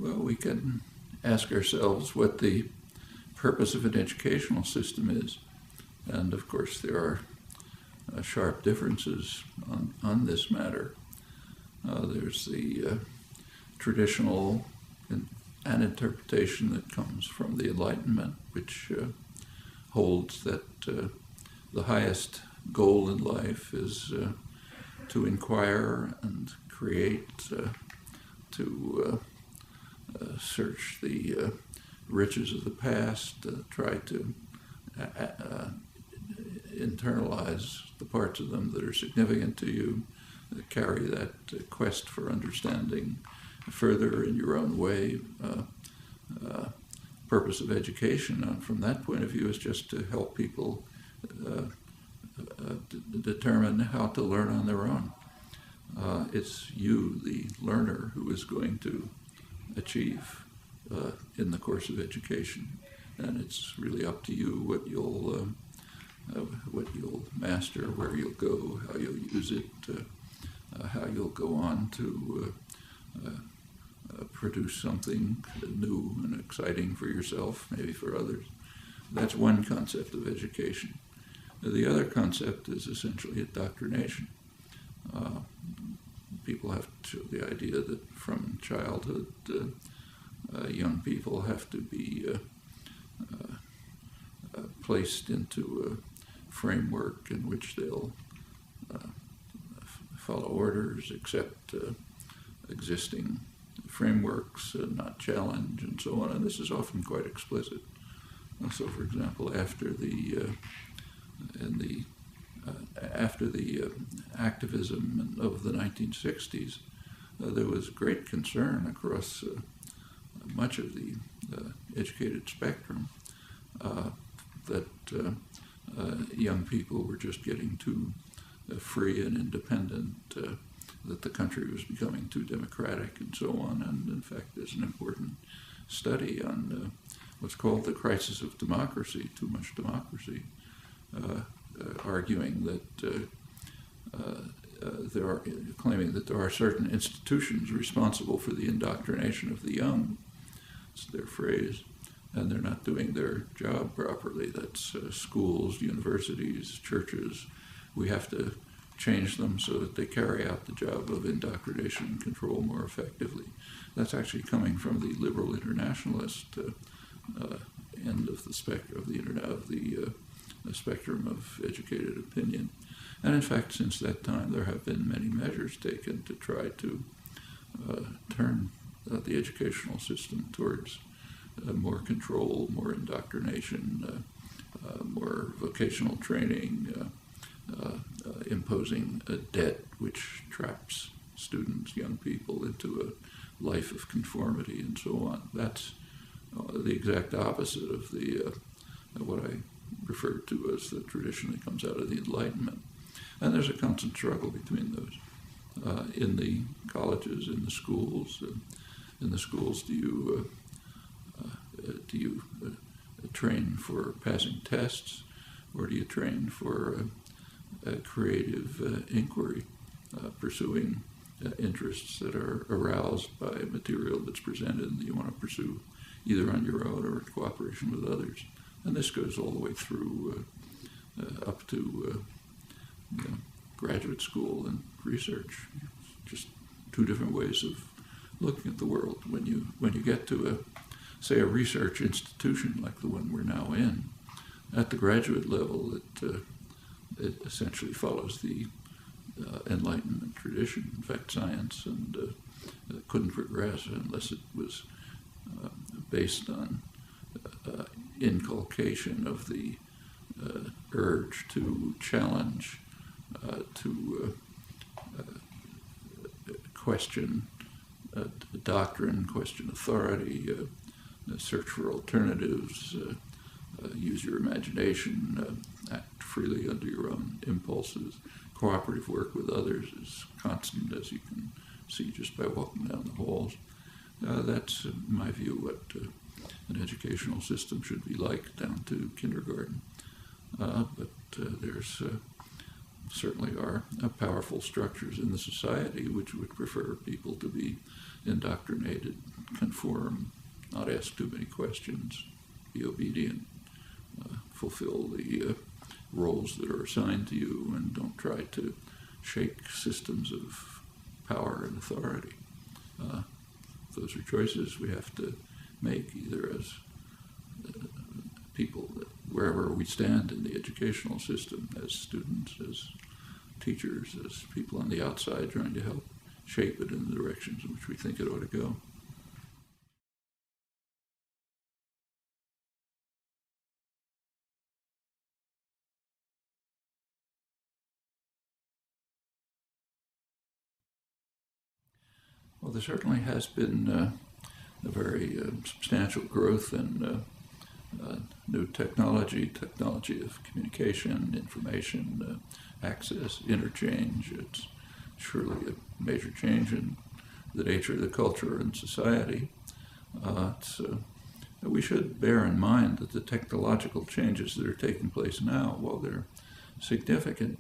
Well, we can ask ourselves what the purpose of an educational system is. And of course, there are sharp differences on this matter. There's the traditional an interpretation that comes from the Enlightenment, which holds that the highest goal in life is to inquire and create, to search the riches of the past, try to internalize the parts of them that are significant to you, carry that quest for understanding further in your own way. Purpose of education, from that point of view, is just to help people determine how to learn on their own. It's you, the learner, who is going to achieve in the course of education, and it's really up to you what you'll master, where you'll go, how you'll use it, how you'll go on to produce something new and exciting for yourself, maybe for others. That's one concept of education. The other concept is essentially indoctrination. People have the idea that from childhood, young people have to be placed into a framework in which they'll follow orders, accept existing frameworks, not challenge, and so on. And this is often quite explicit. So, for example, after the activism of the 1960s, there was great concern across much of the educated spectrum that young people were just getting too free and independent, that the country was becoming too democratic, and so on. And in fact, there's an important study on what's called the crisis of democracy, too much democracy, arguing that claiming that there are certain institutions responsible for the indoctrination of the young. It's their phrase, and they're not doing their job properly. That's schools, universities, churches. We have to change them so that they carry out the job of indoctrination and control more effectively. That's actually coming from the liberal internationalist end of the spectrum of the spectrum of educated opinion. And in fact, since that time, there have been many measures taken to try to turn the educational system towards more control, more indoctrination, more vocational training, imposing a debt which traps students, young people, into a life of conformity and so on. That's the exact opposite of the what I refer to as the tradition that comes out of the Enlightenment. And there's a constant struggle between those. In the colleges, in the schools, do you train for passing tests, or do you train for creative inquiry, pursuing interests that are aroused by material that's presented and that you want to pursue either on your own or in cooperation with others? And this goes all the way through up to graduate school and research. Just two different ways of looking at the world. When you get to say a research institution like the one we're now in, at the graduate level, it essentially follows the Enlightenment tradition. In fact, science couldn't progress unless it was based on inculcation of the urge to challenge, to question doctrine, question authority, search for alternatives, use your imagination, act freely under your own impulses. Cooperative work with others is constant, as you can see just by walking down the halls. That's, in my view, what an educational system should be like, down to kindergarten. But there's certainly are powerful structures in the society which would prefer people to be indoctrinated, conform, not ask too many questions, be obedient, fulfill the roles that are assigned to you, and don't try to shake systems of power and authority. Those are choices we have to make, either as people, wherever we stand in the educational system, as students, as teachers, as people on the outside trying to help shape it in the directions in which we think it ought to go. Well, there certainly has been a very substantial growth in new technology of communication, information, access, interchange. It's surely a major change in the nature of the culture and society. We should bear in mind that the technological changes that are taking place now, while they're significant,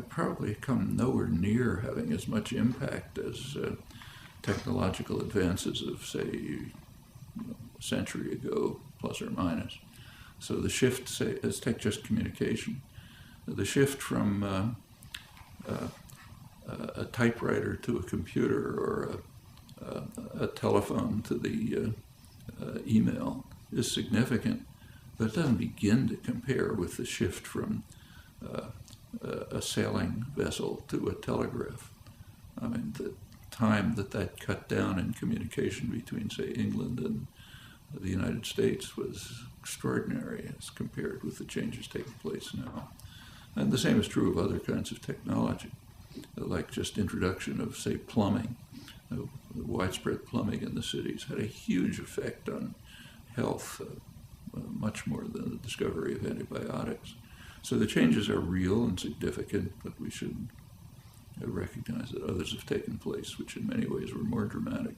probably come nowhere near having as much impact as technological advances of, say, a century ago, plus or minus. So the shift, say, let's take just communication. The shift from a typewriter to a computer, or a telephone to the email is significant, but it doesn't begin to compare with the shift from a sailing vessel to a telegraph. I mean, the time that cut down in communication between, say, England and the United States was extraordinary as compared with the changes taking place now. And the same is true of other kinds of technology, like just introduction of, say, plumbing. Widespread plumbing in the cities had a huge effect on health, much more than the discovery of antibiotics. So the changes are real and significant, but we should recognize that others have taken place, which in many ways were more dramatic.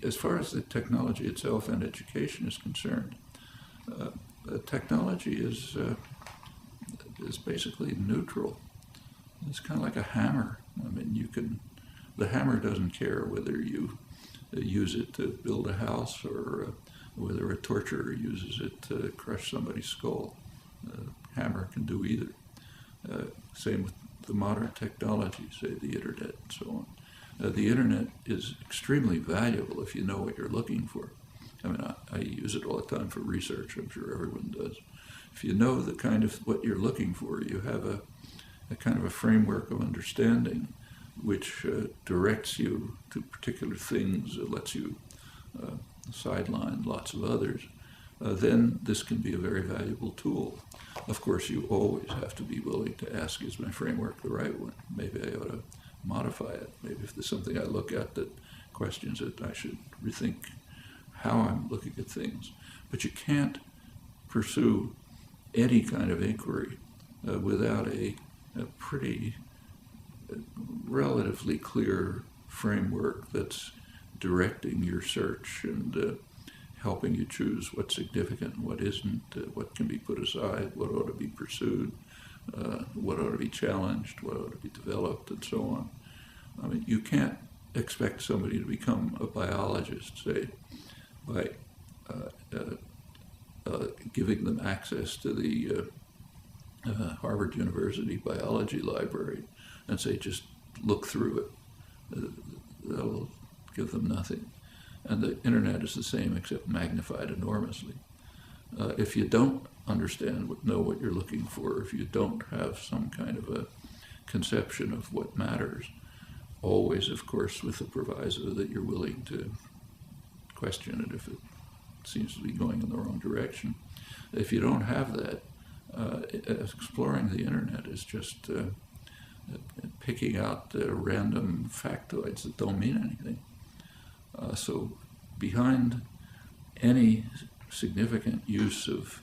As far as the technology itself and education is concerned, technology is basically neutral. It's kind of like a hammer. I mean, the hammer doesn't care whether you use it to build a house or whether a torturer uses it to crush somebody's skull. Hammer can do either. Same with the modern technology, say the internet and so on. The internet is extremely valuable if you know what you're looking for. I mean, I use it all the time for research. I'm sure everyone does. If you know the kind of what you're looking for, you have a kind of a framework of understanding which directs you to particular things, lets you sideline lots of others, then this can be a very valuable tool. Of course, you always have to be willing to ask, is my framework the right one? Maybe I ought to modify it. Maybe if there's something I look at that questions it, I should rethink how I'm looking at things. But you can't pursue any kind of inquiry without a pretty relatively clear framework that's directing your search and helping you choose what's significant and what isn't, what can be put aside, what ought to be pursued, what ought to be challenged, what ought to be developed, and so on. I mean, you can't expect somebody to become a biologist, say, by giving them access to the Harvard University biology library and say, just look through it. That'll give them nothing. And the internet is the same, except magnified enormously. If you don't know what you're looking for, if you don't have some kind of a conception of what matters, always, of course, with the proviso that you're willing to question it if it seems to be going in the wrong direction. If you don't have that, exploring the internet is just picking out random factoids that don't mean anything. So behind any significant use of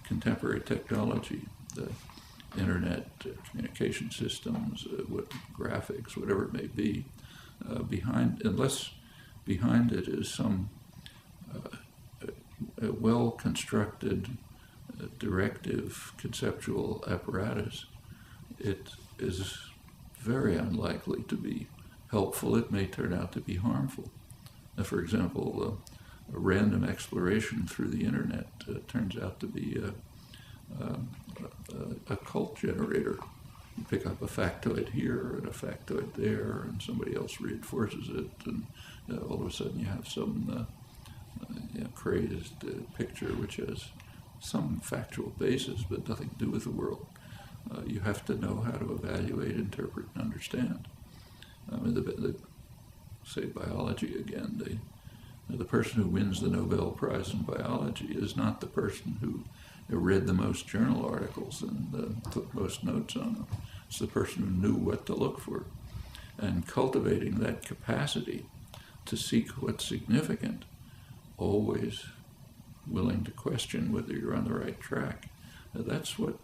contemporary technology, the internet, communication systems, graphics, whatever it may be, unless behind it is some well-constructed directive conceptual apparatus, it is very unlikely to be helpful. It may turn out to be harmful. For example, a random exploration through the internet turns out to be a cult generator. You pick up a factoid here and a factoid there, and somebody else reinforces it, and all of a sudden you have some created picture which has some factual basis but nothing to do with the world. You have to know how to evaluate, interpret, and understand. I mean, say biology again, the person who wins the Nobel Prize in biology is not the person who read the most journal articles and took most notes on them. It's the person who knew what to look for. And cultivating that capacity to seek what's significant, always willing to question whether you're on the right track. That's what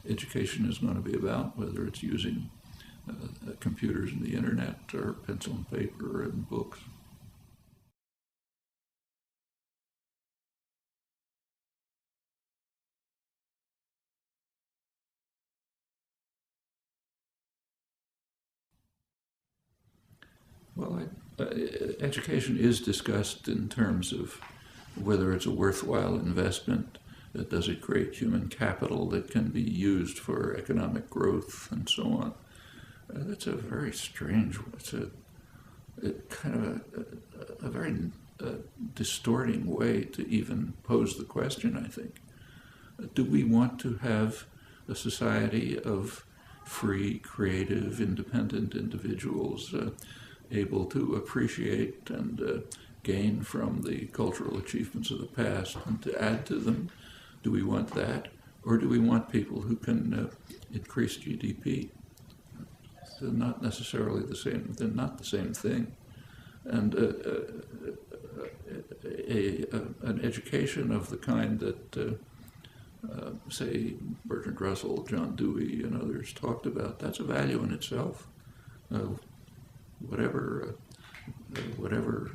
education is going to be about, whether it's using computers and the internet or pencil and paper and books. Well, education is discussed in terms of whether it's a worthwhile investment. Does it create human capital that can be used for economic growth and so on? That's a very strange, it's a kind of a very distorting way to even pose the question, I think. Do we want to have a society of free, creative, independent individuals able to appreciate and gain from the cultural achievements of the past and to add to them? Do we want that? Or do we want people who can increase GDP? They're not necessarily the same, they're not the same thing. And an education of the kind that, say, Bertrand Russell, John Dewey, and others talked about, that's a value in itself. Whatever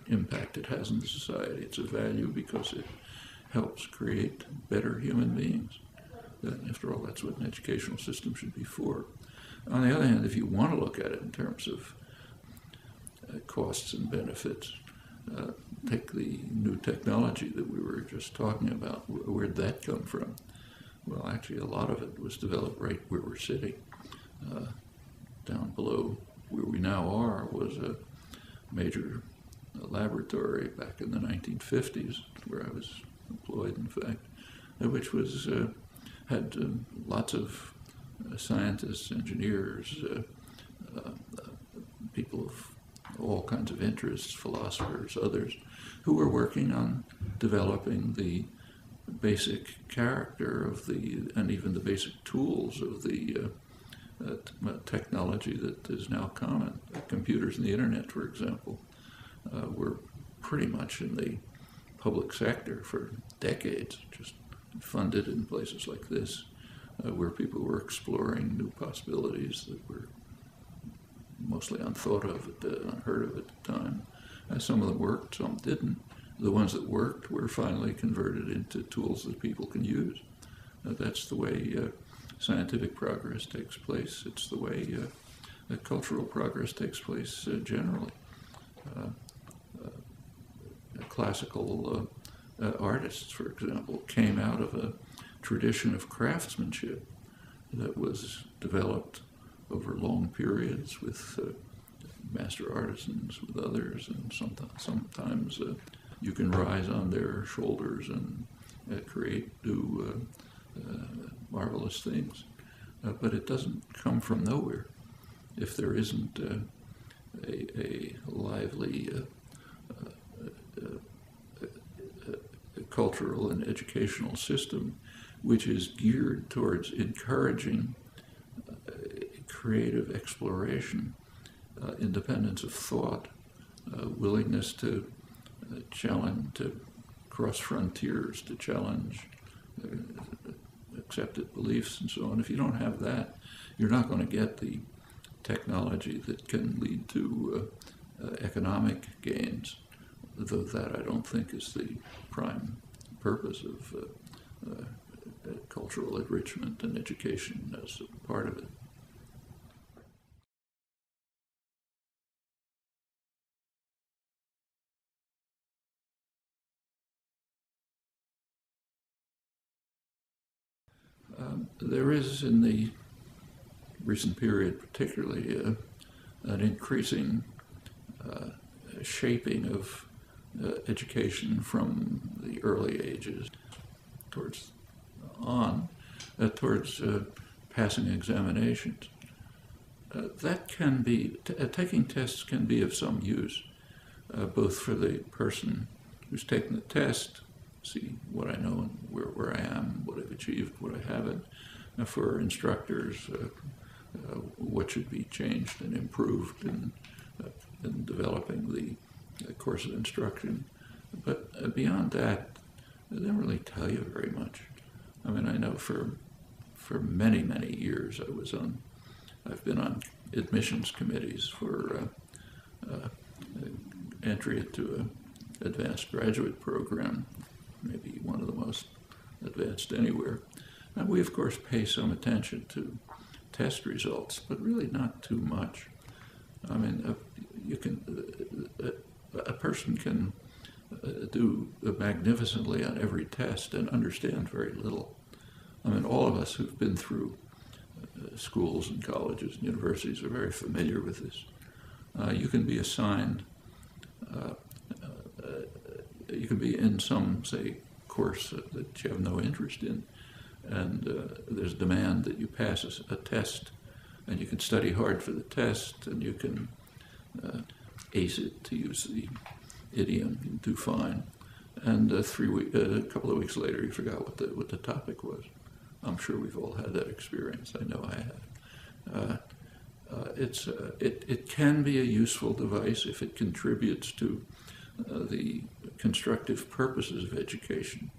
impact it has in society, it's a value because it helps create better human beings. After all, that's what an educational system should be for. On the other hand, if you want to look at it in terms of costs and benefits, take the new technology that we were just talking about. Where'd that come from? Well, actually, a lot of it was developed right where we're sitting. Down below where we now are was a major laboratory back in the 1950s, where I was employed, in fact, which was had lots of scientists, engineers, people of all kinds of interests, philosophers, others, who were working on developing the basic character of and even the basic tools of the technology that is now common. Computers and the internet, for example, were pretty much in the public sector for decades, just funded in places like this, where people were exploring new possibilities that were mostly unthought of, unheard of at the time. Some of them worked, some didn't. The ones that worked were finally converted into tools that people can use. That's the way scientific progress takes place. It's the way cultural progress takes place generally. Classical artists, for example, came out of a tradition of craftsmanship that was developed over long periods with master artisans, with others, and sometimes you can rise on their shoulders and create new marvelous things. But it doesn't come from nowhere if there isn't a lively cultural and educational system which is geared towards encouraging creative exploration, independence of thought, willingness to challenge, to cross frontiers, to challenge accepted beliefs and so on. If you don't have that, you're not going to get the technology that can lead to economic gains, though that I don't think is the prime purpose of cultural enrichment and education as a part of it. There is, in the recent period particularly, an increasing shaping of education from the early ages towards passing examinations. That can be, taking tests can be of some use, both for the person who's taking the test, see what I know and where I am, what I've achieved, what I haven't, for instructors, what should be changed and improved in developing the course of instruction. But beyond that, they don't really tell you very much. I mean, I know for many, many years I've been on admissions committees for entry into an advanced graduate program, maybe one of the most advanced anywhere. And we, of course, pay some attention to test results, but really not too much. I mean, a person can do magnificently on every test and understand very little. I mean, all of us who've been through schools and colleges and universities are very familiar with this. You can be assigned, you can be in some, say, course that you have no interest in, and there's demand that you pass a test, and you can study hard for the test, and you can ace it, to use the idiom, you do fine. And a couple of weeks later, you forgot what the topic was. I'm sure we've all had that experience. I know I have. It can be a useful device if it contributes to the constructive purposes of education.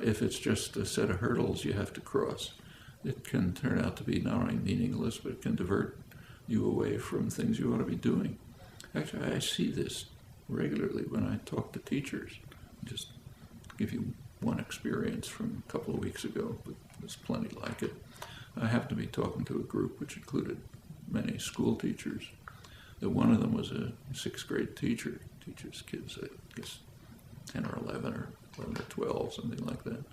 If it's just a set of hurdles you have to cross, it can turn out to be not only meaningless, but it can divert you away from things you ought to be doing. Actually, I see this regularly when I talk to teachers. Just give you one experience from a couple of weeks ago, but there's plenty like it. I happened to be talking to a group which included many school teachers. One of them was a sixth grade teacher, teaches kids, I guess, 10 or 11 or 11 or 12, something like that.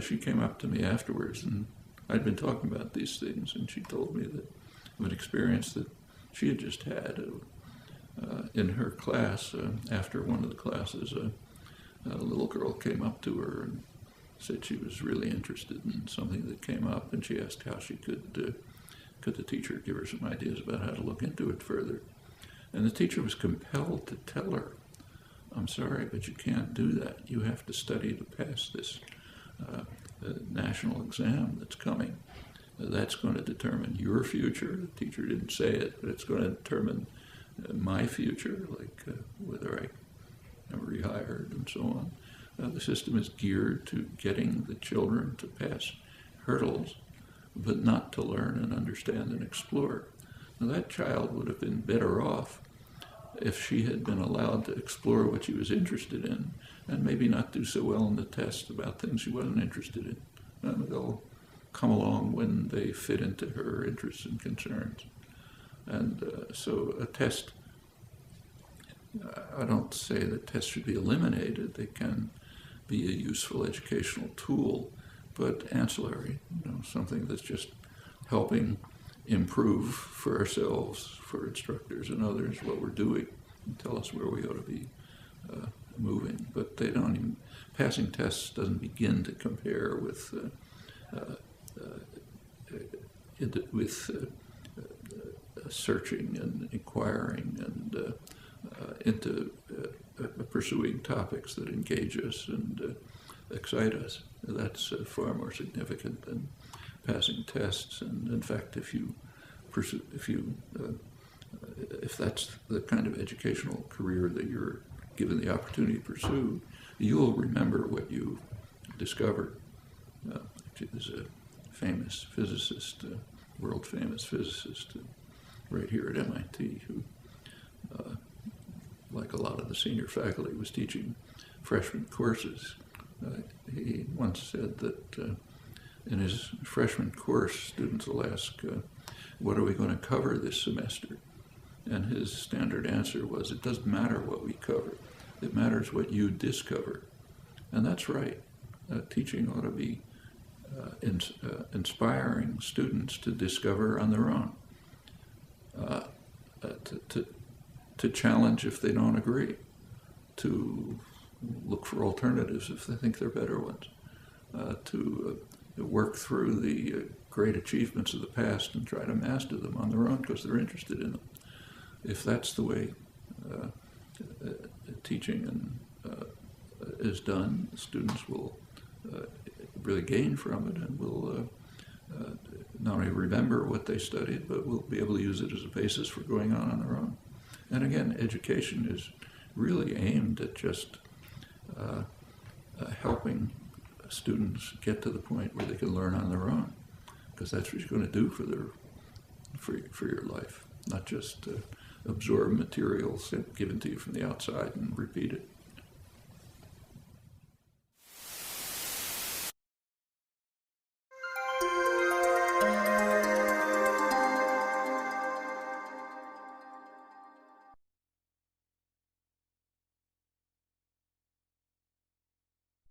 She came up to me afterwards, and I'd been talking about these things, and she told me that of an experience that she had just had in her class. After one of the classes, a little girl came up to her and said she was really interested in something that came up, and she asked how she could the teacher give her some ideas about how to look into it further. And the teacher was compelled to tell her, I'm sorry, but you can't do that. You have to study to pass this national exam that's coming. That's going to determine your future. The teacher didn't say it, but it's going to determine my future, like whether I am rehired and so on. The system is geared to getting the children to pass hurdles, but not to learn and understand and explore. Now, that child would have been better off if she had been allowed to explore what she was interested in, and maybe not do so well in the test about things she wasn't interested in. And they'll come along when they fit into her interests and concerns. And so a test, I don't say that tests should be eliminated. They can be a useful educational tool, but ancillary, something that's just helping improve for ourselves, for instructors and others, what we're doing, and tell us where we ought to be moving. But they don't even, passing tests doesn't begin to compare with searching and inquiring and into pursuing topics that engage us and excite us. That's far more significant than passing tests. And in fact, if that's the kind of educational career that you're given the opportunity to pursue, you'll remember what you discovered. There's a famous physicist, world-famous physicist, right here at MIT, who, like a lot of the senior faculty, was teaching freshman courses. He once said that In his freshman course, students will ask, what are we going to cover this semester? And his standard answer was, it doesn't matter what we cover. It matters what you discover. And that's right. Teaching ought to be inspiring students to discover on their own, to challenge if they don't agree, to look for alternatives if they think they're better ones, to work through the great achievements of the past and try to master them on their own because they're interested in them. If that's the way teaching is done, students will really gain from it and will not only remember what they studied, but will be able to use it as a basis for going on their own. And again, education is really aimed at just helping students get to the point where they can learn on their own, because that's what you're going to do for your life, not just absorb materials given to you from the outside and repeat it.